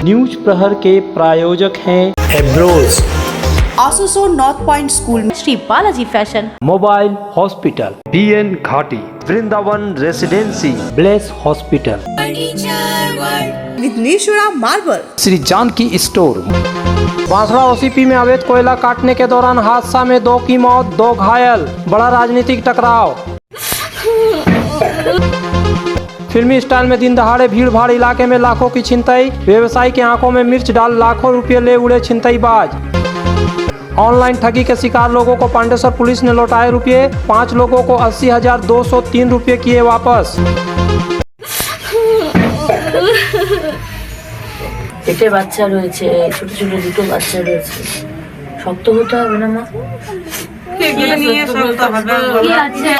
News प्रहर के प्रायोजक हैं एब्रोज, आसोसो नॉर्थ पॉइंट स्कूल में Shri Balaji fashion, mobile hospital, BN घाटी, Vrindavan residency, bless hospital, Vighneshwara marble, Shri Janaki store. Bansra OCP में अवैध कोयला काटने के दौरान हादसा में 2 की मौत, 2 घायल, बड़ा राजनीतिक टकराव। फिल्मी स्टाइल में दिन दहाड़े भीड़ भाड़ इलाके में लाखों की छिनतई, व्यवसायी के आंखों में मिर्च डाल लाखों रुपये ले उड़े छिनतईबाज। ऑनलाइन ठगी के शिकार लोगों को पांडेसर पुलिस ने लौटाए रुपये, 5 लोगों को 80,203 रुपये किए वापस। পেটে বাচ্চা রয়েছে, ছোট ছোট 2টো বাচ্চা রয়েছে, শক্ত হতে হবে না মা? এগুলো নিয়ে শক্ত হবে কি আছে?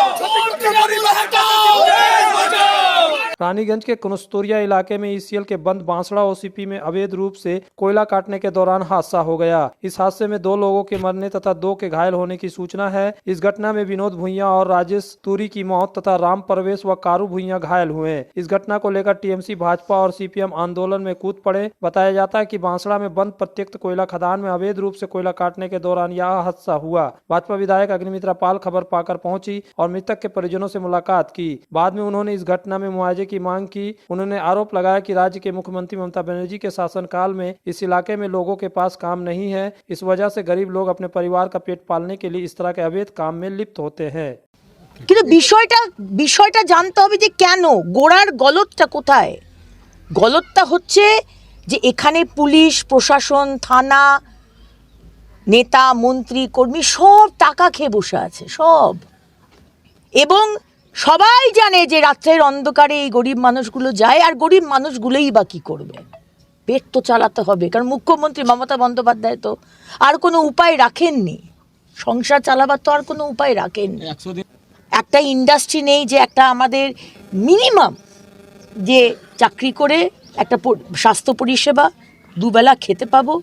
रानीगंज के कुनस्तोरिया इलाके में ECL के बंद बांसड़ा OCP में अवैध रूप से कोयला काटने के दौरान हादसा हो गया। इस हादसे में 2 लोगों के मरने तथा 2 के घायल होने की सूचना है। इस घटना में विनोद भुइयां और राजेश तूरी की मौत तथा राम परवेश व कारू भुइयां घायल हुए। इस घटना को लेकर TMC भाजपा और CPM आंदोलन में कूद पड़े। बताया जाता है कि बांसड़ा में बंद प्रत्यक्ष कोयला खदान में अवैध रूप से कोयला काटने के दौरान यह हादसा हुआ। भाजपा विधायक अग्निमित्रा पाल खबर पाकर पहुंची और मृतक के परिजनों से मुलाकात की। बाद में उन्होंने इस घटना में मुआवजे की मांग की। उन्होंने आरोप लगाया कि राज्य के मुख्यमंत्री ममता बनर्जी के शासनकाल में इस इलाके में लोगों के पास काम नहीं है। इस वजह से गरीब लोग अपने परिवार का पेट पालने के लिए इस तरह के अवैध काम में लिप्त होते हैं। কিন্তু বিষয়টা জানতে হবে যে কেন, গোড়ার গলতটা কোথায়। গলতটা হচ্ছে যে এখানে পুলিশ প্রশাসন, থানা, নেতা মন্ত্রী কর্মী সব টাকা খেয়ে বসে আছে সব, এবং সবাই জানে যে রাত্রের অন্ধকারে এই গরিব মানুষগুলো যায়, আর গরিব মানুষগুলোই বা কী করবে, পেট তো চালাতে হবে। কারণ মুখ্যমন্ত্রী মমতা বন্দ্যোপাধ্যায় তো আর কোনো উপায় রাখেননি, সংসার চালাবার তো আর কোনো উপায় রাখেননি। একটা ইন্ডাস্ট্রি নেই যে একটা আমাদের মিনিমাম যে চাকরি করে একটা স্বাস্থ্য পরিষেবা দুবেলা খেতে পাবো,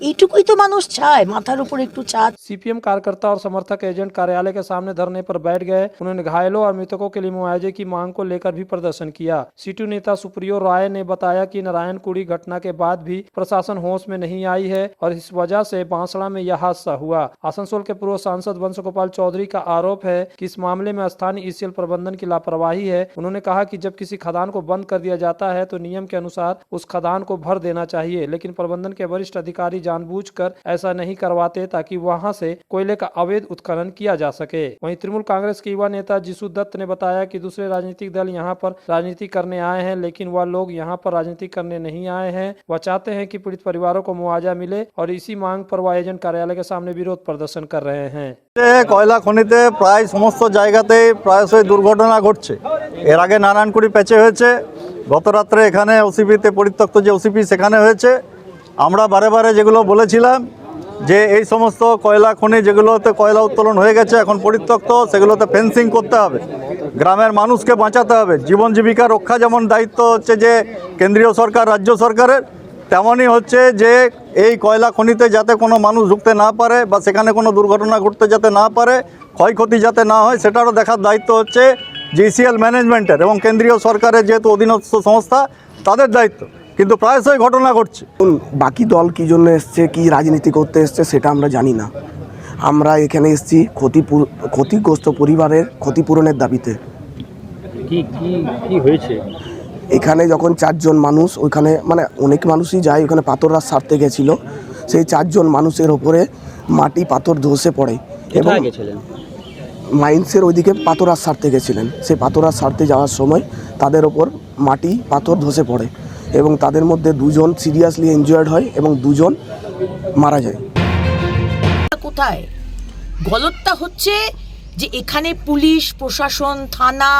এইটুকুই তো মানুষ চায়, মাথার উপর একটু ছাদ। CPM कार्यकर्ता और समर्थक एजेंट कार्यालय के सामने धरने पर बैठ गए। उन्होंने घायलों और मृतकों के लिए मुआवजे की मांग को लेकर भी प्रदर्शन किया। सीटू नेता सुप्रियो राय ने बताया कि नारायणकुड़ी घटना के बाद भी प्रशासन होश में नहीं आई है और इस वजह से बांसड़ा में यह हादसा हुआ। आसनसोल के पूर्व सांसद वंश गोपाल चौधरी का आरोप है कि इस मामले में स्थानीय ECL प्रबंधन की लापरवाही है। उन्होंने कहा कि जब किसी खदान को बंद कर दिया जाता है तो नियम के अनुसार उस खदान को भर देना चाहिए, लेकिन प्रबंधन के वरिष्ठ अधिकारी जानबूझकर ऐसा नहीं करवाते ताकि वहां से कोयले का अवैध उत्खनन किया जा सके। वहीं तृणमूल कांग्रेस के युवा नेता जिसु दत्त ने बताया कि दूसरे राजनीतिक दल यहां पर राजनीति करने आए हैं, लेकिन वह लोग यहां पर राजनीति करने नहीं आए हैं। वह चाहते हैं कि पीड़ित परिवारों को मुआवजा मिले और इसी मांग पर वह एजेंट कार्यालय के सामने विरोध प्रदर्शन कर रहे हैं। কয়লা খনিতে প্রায় সমস্ত জায়গাতেই প্রায়শই দুর্ঘটনা ঘটছে। এর আগে নারায়ণকুড়ি প্যাচে হয়েছে, গত রাত্রে এখানে OCPতে পরিত্যক্ত যে OCP সেখানে হয়েছে। আমরা বারে বারে যেগুলো বলেছিলাম যে এই সমস্ত কয়লা খনি যেগুলোতে কয়লা উত্তোলন হয়ে গেছে এখন পরিত্যক্ত, সেগুলোতে ফেন্সিং করতে হবে, গ্রামের মানুষকে বাঁচাতে হবে। জীবন জীবিকা রক্ষা যেমন দায়িত্ব হচ্ছে যে কেন্দ্রীয় সরকার রাজ্য সরকারের, তেমনই হচ্ছে যে এই কয়লা খনিতে যাতে কোনো মানুষ ঢুকতে না পারে বা সেখানে কোনো দুর্ঘটনা ঘটতে যাতে না পারে, ক্ষয়ক্ষতি যাতে না হয় সেটারও দেখার দায়িত্ব হচ্ছে ECL ম্যানেজমেন্টের এবং কেন্দ্রীয় সরকারের যেহেতু অধীনস্থ সংস্থা তাদের দায়িত্ব। কিন্তু প্রায়শই ঘটনা ঘটছে। বাকি দল কী জন্য এসছে, কি রাজনীতি করতে এসছে সেটা আমরা জানি না। আমরা এখানে এসেছি ক্ষতিগ্রস্ত পরিবারের ক্ষতিপূরণের দাবিতে। কি হয়েছে এখানে? যখন 4 জন মানুষ ওইখানে, মানে অনেক মানুষই যায় ওখানে পাথররা সারতে গেছিল, সেই 4 জন মানুষের ওপরে মাটি পাথর ধসে পড়ে এবং মাইন্সের ওইদিকে পাথররা সারতে গেছিলেন। সেই পাথররা সারতে যাওয়ার সময় তাদের ওপর মাটি পাথর ধসে পড়ে এবং তাদের মধ্যে 2 জন সিরিয়াসলি ইনজুয়ার্ড হয় এবং 2 জন মারা যায়। কোথায় গলতটা হচ্ছে যে এখানে পুলিশ প্রশাসন, থানা,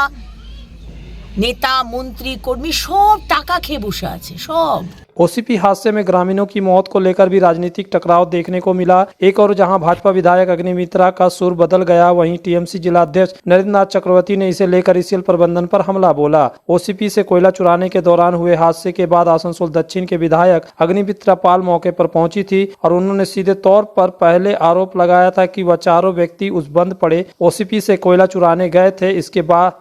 নেতা মন্ত্রী কর্মী সব টাকা খেয়ে বসে আছে সব। OCP हादसे में ग्रामीणों की मौत को लेकर भी राजनीतिक टकराव देखने को मिला। एक और जहां भाजपा विधायक अग्निमित्रा का सुर बदल गया, वहीं TMC जिलाध्यक्ष नरेंद्रनाथ चक्रवर्ती ने इसे लेकर ECL प्रबंधन पर हमला बोला। OCP से कोयला चुराने के दौरान हुए हादसे के बाद आसनसोल दक्षिण के विधायक अग्निमित्रा पाल मौके पर पहुंची थी और उन्होंने सीधे तौर पर पहले आरोप लगाया था कि वह चारों व्यक्ति उस बंद पड़े OCP से कोयला चुराने गए थे। इसके बाद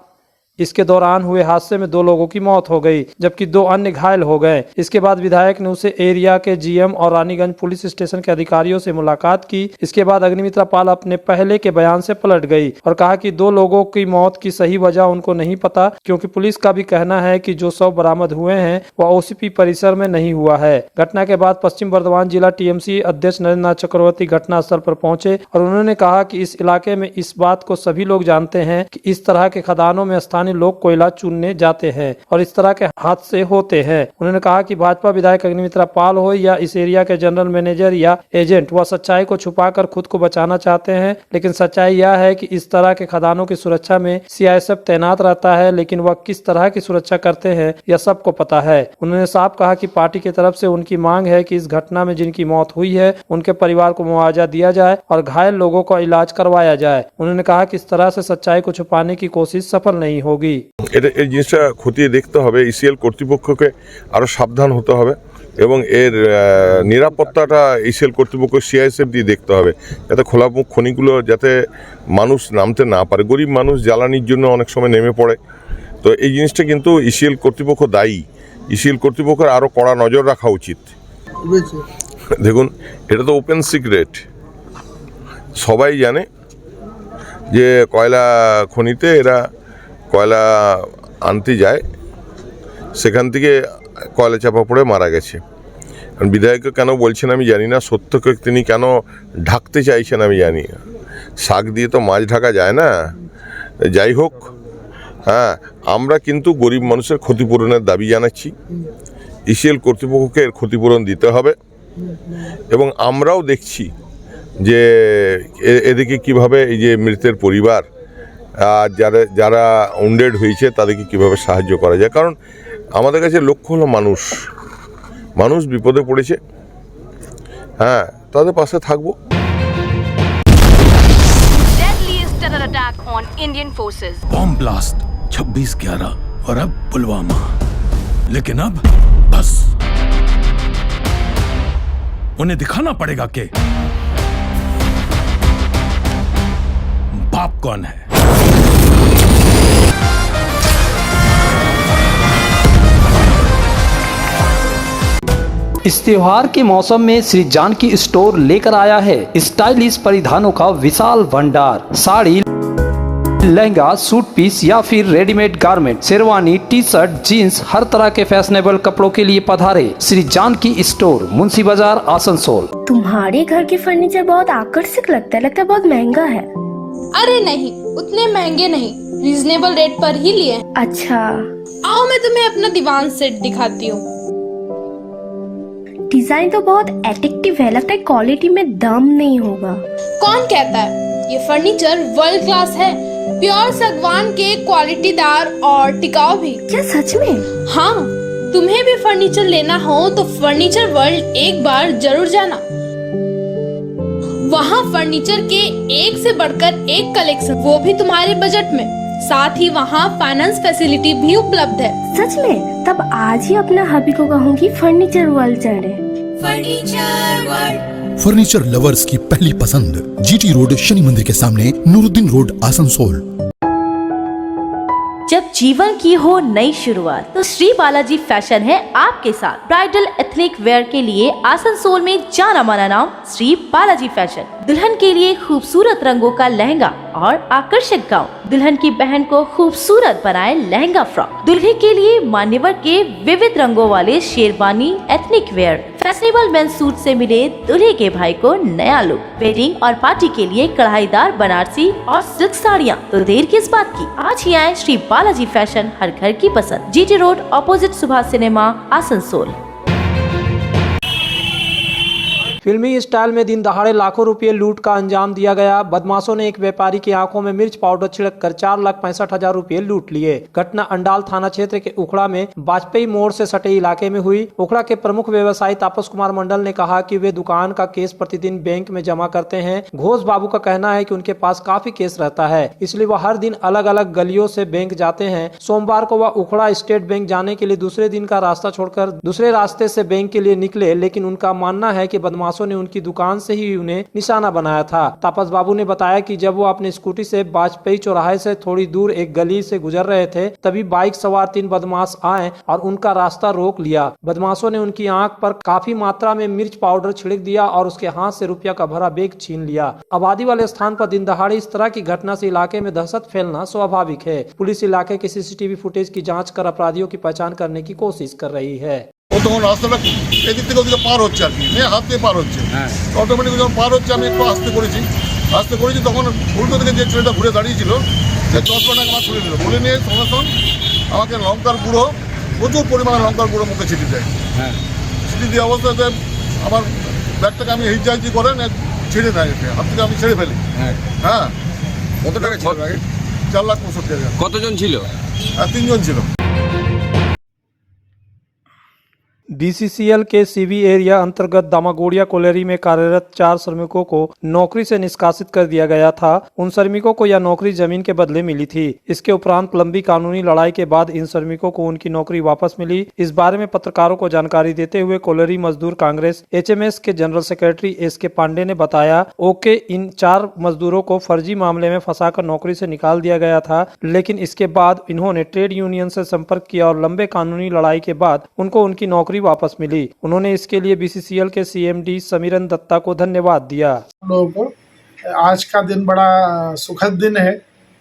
इसके दौरान हुए हादसे में 2 लोगों की मौत हो गई, जबकि 2 अन्य घायल हो गए। इसके बाद विधायक ने उसे एरिया के जीएम और रानीगंज पुलिस स्टेशन के अधिकारियों से मुलाकात की। इसके बाद अग्निमित्रा पाल अपने पहले के बयान से पलट गई और कहा कि 2 लोगों की मौत की सही वजह उनको नहीं पता, क्योंकि पुलिस का भी कहना है कि जो शव बरामद हुए हैं वह ओसीपी परिसर में नहीं हुआ है। घटना के बाद पश्चिम बर्धमान जिला टीएमसी अध्यक्ष नरेंद्र नाथ चक्रवर्ती घटनास्थल पर पहुंचे और उन्होंने कहा कि इस इलाके में इस बात को सभी लोग जानते हैं कि इस तरह के खदानों में स्थानीय लोग कोयला चुनने जाते हैं और इस तरह के हादसे होते हैं। उन्होंने कहा कि भाजपा विधायक अग्निमित्रा पाल हो या इस एरिया के जनरल मैनेजर या एजेंट, वह सच्चाई को छुपाकर खुद को बचाना चाहते हैं, लेकिन सच्चाई यह है कि इस तरह के खदानों की सुरक्षा में सीआईएसएफ तैनात रहता है, लेकिन वह किस तरह की सुरक्षा करते हैं यह सबको पता है। उन्होंने साफ कहा कि पार्टी की तरफ से उनकी मांग है कि इस घटना में जिनकी मौत हुई है उनके परिवार को मुआवजा दिया जाए और घायल लोगों का इलाज करवाया जाए। उन्होंने कहा कि इस तरह से सच्चाई को छुपाने की कोशिश सफल नहीं होगी। এই জিনিসটা খতিয়ে দেখতে হবে, ইসিএল কর্তৃপক্ষকে আরও সাবধান হতে হবে এবং এর নিরাপত্তাটা ইসিএল কর্তৃপক্ষ সিআইএসএফ দিয়ে দেখতে হবে, যাতে খোলামুখ খনিগুলো যাতে মানুষ নামতে না পারে। গরিব মানুষ জ্বালানির জন্য অনেক সময় নেমে পড়ে, তো এই জিনিসটা কিন্তু ইসিএল কর্তৃপক্ষ দায়ী। ইসিএল কর্তৃপক্ষের আরও কড়া নজর রাখা উচিত। দেখুন, এটা তো ওপেন সিক্রেট, সবাই জানে যে কয়লা খনিতে এরা কয়লা আনতে যায়, সেখান থেকে কয়লা চাপা পড়ে মারা গেছে। বিধায়ককে কেন বলছেন আমি জানি না, সত্যকে তিনি কেন ঢাকতে চাইছেন আমি জানি না। শাক দিয়ে তো মাছ ঢাকা যায় না। যাই হোক, হ্যাঁ, আমরা কিন্তু গরিব মানুষের ক্ষতিপূরণের দাবি জানাচ্ছি। ইসিএল কর্তৃপক্ষকে এর ক্ষতিপূরণ দিতে হবে এবং আমরাও দেখছি যে এদিকে কিভাবে এই যে মৃতের পরিবার যারা উন্ডেড হয়েছে তাদেরকে কিভাবে সাহায্য করা যায়, কারণ আমাদের কাছে লক্ষ্য হলো মানুষ বিপদে পড়েছে, হ্যাঁ, তাদের পাশে থাকবো। Deadliest terror attack on Indian forces. Bomb blast 26/11 और अब पुलवामा, लेकिन अब बस उन्हें दिखाना पड़ेगा कि बाप कौन है। इस त्योहार के मौसम में श्री जानकी स्टोर लेकर आया है स्टाइलिश परिधानों का विशाल भंडार। साड़ी, लहंगा, सूट पीस या फिर readymade garment, sherwani, T shirt, jeans, हर तरह के फैशनेबल कपड़ों के लिए पधारे श्री जानकी स्टोर, मुंशी बाजार, आसनसोल। तुम्हारे घर के फर्नीचर बहुत आकर्षक लगता है बहुत महंगा है। अरे नहीं, उतने महंगे नहीं, रीजनेबल रेट पर ही लिए। अच्छा, आओ मैं तुम्हें अपना दीवान सेट दिखाती हूँ। डिजाइन तो बहुत एट्रैक्टिव है, लगता है क्वालिटी में दम नहीं होगा। कौन कहता है? ये फर्नीचर वर्ल्ड क्लास है, प्योर सागवान के, क्वालिटीदार और टिकाऊ भी। क्या सच में? हाँ, तुम्हें भी फर्नीचर लेना हो तो फर्नीचर वर्ल्ड एक बार जरूर जाना। वहाँ फर्नीचर के एक से बढ़कर एक कलेक्शन, वो भी तुम्हारे बजट में। साथ ही वहाँ फाइनेंस फैसिलिटी भी उपलब्ध है। सच में? तब आज ही अपना हबी को कहूँगी फर्नीचर वर्ल्ड चले। फर्नीचर लवर्स की पहली पसंद, जीटी रोड, शनि मंदिर के सामने, नूरुद्दीन रोड, आसनसोल। जब जीवन की हो नई शुरुआत तो श्री बालाजी फैशन है आपके साथ। ब्राइडल एथनिक वेयर के लिए आसनसोल में जाना माना नाम श्री बालाजी फैशन। दुल्हन के लिए खूबसूरत रंगों का लहंगा और आकर्षक गाउन, दुल्हन की बहन को खूबसूरत बनाए लहंगा फ्रॉक, दुल्हे के लिए मान्यवर के विविध रंगों वाले sherwani, ethnic wear, fashionable main suit से मिले दूल्हे के भाई को नया लुक, वेडिंग और पार्टी के लिए कढ़ाईदार बनारसी और सिल्क साड़ियाँ। तो देर किस बात की, आज ही आए श्री बालाजी फैशन, हर घर की पसंद, GT road, opposite Subhash cinema, Asansol. फिल्मी स्टाइल में दिन दहाड़े लाखों रुपए लूट का अंजाम दिया गया। बदमाशों ने एक व्यापारी की आंखों में मिर्च पाउडर छिड़ककर 4,65,000 रुपए लूट लिए। घटना अंडाल थाना क्षेत्र के उखड़ा में वाजपेयी मोड़ से सटे इलाके में हुई। उखड़ा के प्रमुख व्यवसायी तापस कुमार मंडल ने कहा कि वे दुकान का केस प्रतिदिन बैंक में जमा करते हैं। घोष बाबू का कहना है कि उनके पास काफी केस रहता है, इसलिए वह हर दिन अलग अलग गलियों से बैंक जाते हैं। सोमवार को वह उखड़ा स्टेट बैंक जाने के लिए दूसरे दिन का रास्ता छोड़कर दूसरे रास्ते से बैंक के लिए निकले, लेकिन उनका मानना है कि बदमाश बदमाशों ने उनकी दुकान से ही उन्हें निशाना बनाया था। तापस बाबू ने बताया कि जब वो अपनी स्कूटी से वाजपेयी चौराहे से थोड़ी दूर एक गली से गुजर रहे थे, तभी बाइक सवार 3 बदमाश आए और उनका रास्ता रोक लिया। बदमाशों ने उनकी आंख पर काफी मात्रा में मिर्च पाउडर छिड़क दिया और उसके हाथ से रुपया का भरा बैग छीन लिया। आबादी वाले स्थान पर दिन दहाड़े इस तरह की घटना से इलाके में दहशत फैलना स्वाभाविक है। पुलिस इलाके के सीसीटीवी फुटेज की जांच कर अपराधियों की पहचान करने की कोशिश कर रही है। ও তখন রাস্তাটা এদিক থেকে ওদিকে পার হচ্ছে আর কি, মেয়ে হাত দিয়ে পার হচ্ছে, অটোমেটিক যখন পার হচ্ছে আমি একটু আস্তে করেছি তখন উল্টো থেকে যে ছেলেটা ঘুরে দাঁড়িয়েছিল সে চশমাটাকে আমার খুলে নিল, খুলে নিয়ে সঙ্গে সঙ্গে আমাকে লঙ্কার গুঁড়ো, প্রচুর পরিমাণে লঙ্কার গুঁড়ো মুখে ছিটি দেয়। ছিটি দিয়ে অবস্থাতে আমার ব্যাগটাকে আমি হিজাইজি করেন ছেড়ে দেয়, হাত থেকে আমি ছেড়ে ফেলি। হ্যাঁ, কত টাকা ছিল ব্যাগে? 4,65,000। কতজন ছিল? 3 জন ছিল। बीसीसीएल के सीबी एरिया अंतर्गत दामागोड़िया कोलेरी में कार्यरत 4 श्रमिकों को नौकरी से निष्कासित कर दिया गया था। उन श्रमिकों को यह नौकरी जमीन के बदले मिली थी। इसके उपरांत लंबी कानूनी लड़ाई के बाद इन श्रमिकों को उनकी नौकरी वापस मिली। इस बारे में पत्रकारों को जानकारी देते हुए कोलेरी मजदूर कांग्रेस HMS के जनरल सेक्रेटरी SK पांडे ने बताया ओके इन 4 मजदूरों को फर्जी मामले में फंसाकर नौकरी से निकाल दिया गया था, लेकिन इसके बाद इन्होंने ट्रेड यूनियन से संपर्क किया और लंबे कानूनी लड़ाई के बाद उनको उनकी नौकरी वापस मिली। उन्होंने इसके लिए BCCL के CMD समीरन दत्ता को धन्यवाद दिया। लोगों को आज का दिन बड़ा सुखद दिन है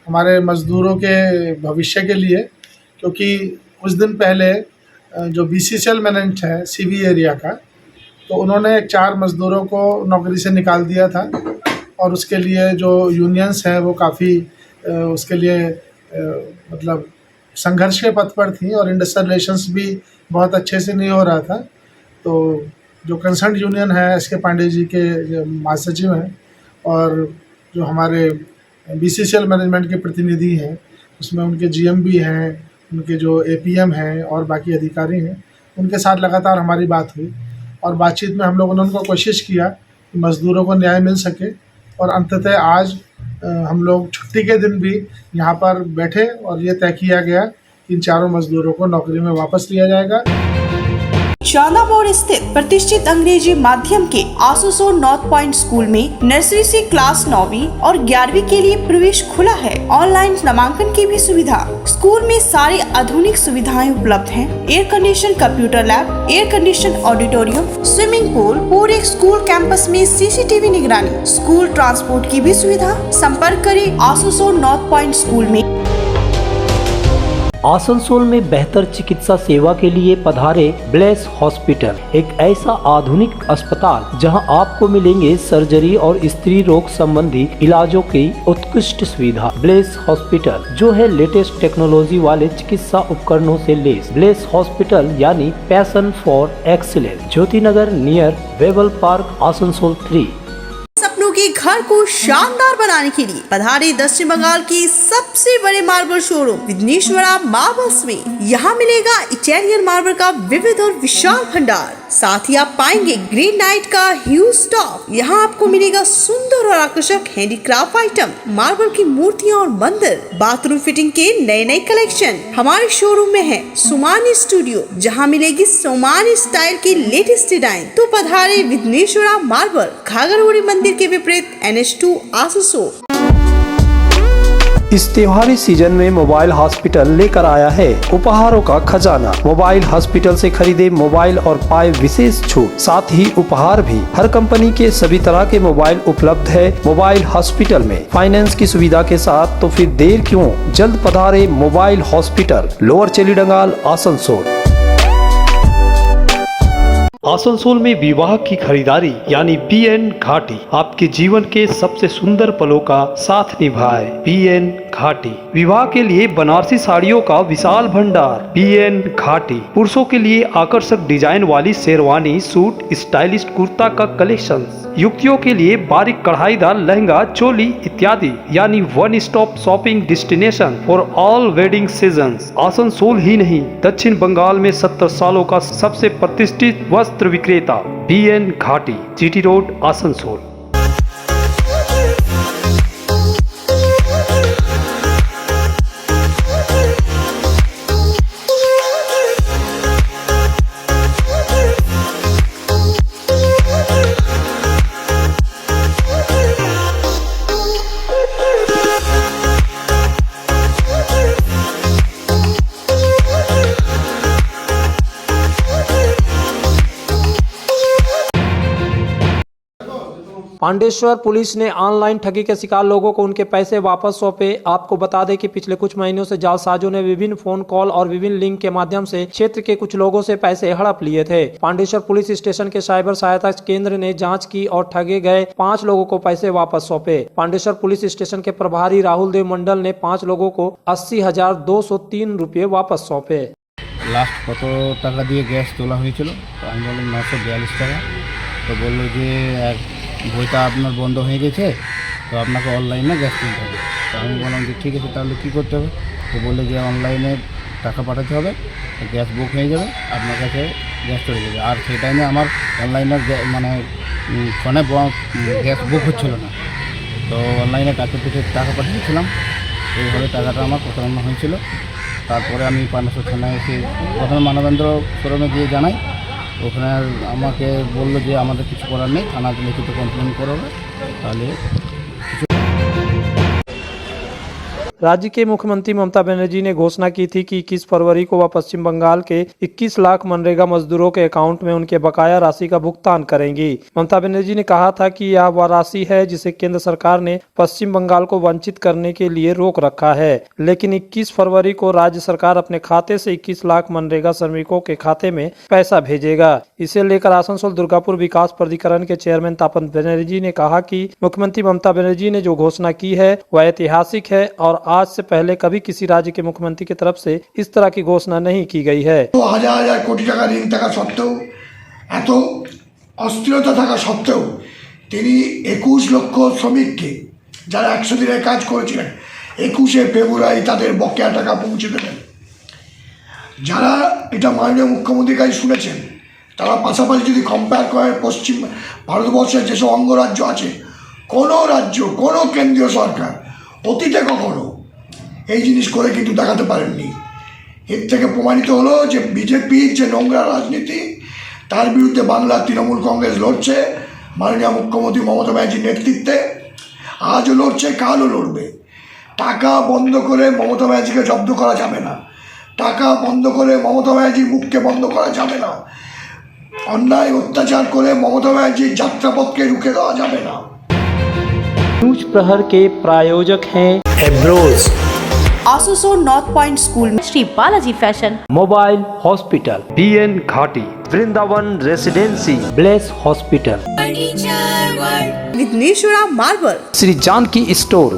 हमारे मजदूरों के भविष्य के लिए, क्योंकि कुछ दिन पहले जो BCCL मैनेजमेंट है CB एरिया का, तो उन्होंने 4 मजदूरों को नौकरी से निकाल दिया था और उसके लिए जो यूनियंस हैं वो काफ़ी उसके लिए मतलब संघर्ष के पथ पर थी और इंडस्ट्रियल रिलेशंस भी बहुत अच्छे से नहीं हो रहा था। तो जो कंसर्न यूनियन है SK पांडे जी के महासचिव हैं और जो हमारे BCCL मैनेजमेंट के प्रतिनिधि हैं, उसमें उनके GM भी हैं, उनके जो APM हैं और बाकी अधिकारी हैं, उनके साथ लगातार हमारी बात हुई और बातचीत में हम लोगों ने उनको कोशिश किया कि मज़दूरों को न्याय मिल सके और अंततः आज हम लोग छुट्टी के दिन भी यहाँ पर बैठे और ये तय किया गया कि इन 4 मजदूरों को नौकरी में वापस लिया जाएगा। चांदा मोड़ स्थित प्रतिष्ठित अंग्रेजी माध्यम के आसुसो नॉर्थ पॉइंट स्कूल में नर्सरी से क्लास 9वीं और 11वीं के लिए प्रवेश खुला है। ऑनलाइन नामांकन की भी सुविधा। स्कूल में सारी आधुनिक सुविधाएं उपलब्ध हैं। Air condition computer lab, air condition auditorium, swimming pool, पूरे स्कूल कैंपस में CCTV निगरानी, स्कूल ट्रांसपोर्ट की भी सुविधा। संपर्क करें आसुसो नॉर्थ पॉइंट स्कूल में। आसनसोल में बेहतर चिकित्सा सेवा के लिए पधारे ब्लेस हॉस्पिटल, एक ऐसा आधुनिक अस्पताल जहां आपको मिलेंगे सर्जरी और स्त्री रोग संबंधी इलाजों की उत्कृष्ट सुविधा। ब्लेस हॉस्पिटल जो है लेटेस्ट टेक्नोलॉजी वाले चिकित्सा उपकरणों से लेस। ब्लेस हॉस्पिटल यानी passion for excellence, Jyoti Nagar near Webel park, Asansol 3। सपनों के घर को शानदार बनाने के लिए पधारे दक्षिण बंगाल की सबसे बड़े मार्बल शोरूम विघ्नेश्वरा मार्बल्स में। यहाँ मिलेगा इटालियन मार्बल का विविध और विशाल भंडार, साथ ही आप पाएंगे ग्रेनाइट का ह्यूज स्टॉक। यहाँ आपको मिलेगा सुंदर और आकर्षक हैंडीक्राफ्ट आइटम, मार्बल की मूर्तियाँ और मंदिर, बाथरूम फिटिंग के नए कलेक्शन। हमारे शोरूम में है सोमानी स्टूडियो, जहाँ मिलेगी सोमानी स्टाइल की लेटेस्ट डिजाइन। तो पधारे विघ्नेश्वरा मार्बल, घाघरगुड़ी मंदिर के विपरीत NH2 आसुसोल। इस त्योहारी सीजन में मोबाइल हॉस्पिटल लेकर आया है उपहारों का खजाना। मोबाइल हॉस्पिटल से खरीदे मोबाइल और पाए विशेष छूट, साथ ही उपहार भी। हर कंपनी के सभी तरह के मोबाइल उपलब्ध है मोबाइल हॉस्पिटल में, फाइनेंस की सुविधा के साथ। तो फिर देर क्यों, जल्द पधारे mobile hospital, lower Chelidangal, Asansol. Asansol में विवाह की खरीदारी यानी BN घाटी आपके जीवन के सबसे सुंदर पलों का साथ निभाए। BN घाटी विवाह के लिए बनारसी साड़ियों का विशाल भंडार। BN घाटी पुरुषों के लिए आकर्षक डिजाइन वाली शेरवानी, सूट, स्टाइलिश कुर्ता का कलेक्शन, युवतियों के लिए बारीक कढ़ाईदार लहंगा, चोली इत्यादि, यानी one stop shopping destination for all wedding seasons. Asansol ही नहीं, दक्षिण बंगाल में 70 सालों का सबसे प्रतिष्ठित वस्त्र विक्रेता BN घाटी, GT road, Asansol. Pandeshwar police ने ऑनलाइन ठगी के शिकार लोगों को उनके पैसे वापस सौंपे। आपको बता दें कि पिछले कुछ महीनों से जालसाजों ने विभिन्न फोन कॉल और विभिन्न लिंक के माध्यम से क्षेत्र के कुछ लोगों से पैसे हड़प लिए थे। पांडेश्वर पुलिस स्टेशन के साइबर सहायता केंद्र ने जांच की और ठगे गए 5 लोगों को पैसे वापस सौंपे। पांडेश्वर पुलिस स्टेशन के प्रभारी राहुल देव मंडल ने 5 लोगों को 80,203 रुपये वापस सौंपे। লাস্ট কত টাকা দিয়ে গ্যাস তোলা হয়েছিল? তো আমি বললাম 942 টাকা। তো বললো যে বইটা আপনার বন্ধ হয়ে গেছে, তো আপনাকে অনলাইনে গ্যাস তুলতে হবে। তো আমি বললাম যে ঠিক আছে, তাহলে কী করতে হবে? তো বললো যে অনলাইনে টাকা পাঠাতে হবে, গ্যাস বুক হয়ে যাবে, আপনার কাছে গ্যাস চলে যাবে। আর সেই টাইমে আমার অনলাইনে মানে ফোনে গ্যাস বুক হচ্ছিল না, তো অনলাইনে টাকা পাঠিয়েছিলাম। এইভাবে টাকাটা আমার প্রতারণা হয়েছিল। তারপরে আমি পান্ডেশ্বর থানায় এসে প্রথমে মানবেন্দ্র ফোরামে গিয়ে জানাই। ওখানে আমাকে বললো যে আমাদের কিছু করার নেই, থানাতে লিখিত কমপ্লেন করবে। তাহলে राज्य के मुख्यमंत्री ममता बनर्जी ने घोषणा की थी कि 21 फरवरी को वह पश्चिम बंगाल के 21 लाख मनरेगा मजदूरों के अकाउंट में उनके बकाया राशि का भुगतान करेंगी। ममता बनर्जी ने कहा था कि यह वह राशि है जिसे केंद्र सरकार ने पश्चिम बंगाल को वंचित करने के लिए रोक रखा है, लेकिन 21 फरवरी को राज्य सरकार अपने खाते से 21 लाख मनरेगा श्रमिकों के खाते में पैसा भेजेगा। इसे लेकर आसनसोल दुर्गापुर विकास प्राधिकरण के चेयरमैन तापन बनर्जी ने कहा कि मुख्यमंत्री ममता बनर्जी ने जो घोषणा की है वह ऐतिहासिक है और आज से पहले कभी किसी राज्य के मुख्यमंत्री की तरफ से इस तरह की घोषणा नहीं की गई है। तो हजार हजार कोटी टाका ऋण থাকা সত্ত্বেও, এত অস্থিরতা থাকা সত্ত্বেও তিনি 21 লক্ষ শ্রমিককে যারা 100 দিনের কাজ করেছিলেন 21শে ফেব্রুয়ারি তাদের বকেয়া টাকা পৌঁছে দেবেন। যারা এটা মাননীয় মুখ্যমন্ত্রীর কাছে শুনেছেন তারা পাশাপাশি যদি কম্পেয়ার করেন পশ্চিম ভারতবর্ষের যেসব অঙ্গরাজ্য আছে, কোনো রাজ্য কোনো কেন্দ্রীয় সরকার অতীতে কখনো এই জিনিস করে কিন্তু দেখাতে পারেননি। এর থেকে প্রমাণিত হলো যে বিজেপির যে নোংরা রাজনীতি তার বিরুদ্ধে বাংলার তৃণমূল কংগ্রেস লড়ছে মাননীয় মুখ্যমন্ত্রী মমতা ব্যানার্জির নেতৃত্বে। আজও লড়ছে, কালও লড়বে। টাকা বন্ধ করে মমতা ব্যানার্জিকে জব্দ করা যাবে না, টাকা বন্ধ করে মমতা ব্যানার্জির মুখকে বন্ধ করা যাবে না, অন্যায় অত্যাচার করে মমতা ব্যানার্জির যাত্রাপথকে রুখে দেওয়া যাবে না। न्यूज प्रहर के प्रायोजक हैं एब्रोज, आसनसोल नॉर्थ पॉइंट स्कूल में Shri Balaji fashion, mobile hospital, BN घाटी, Vrindavan residency, bless hospital, Vighneshwara marble, Shri Janaki store,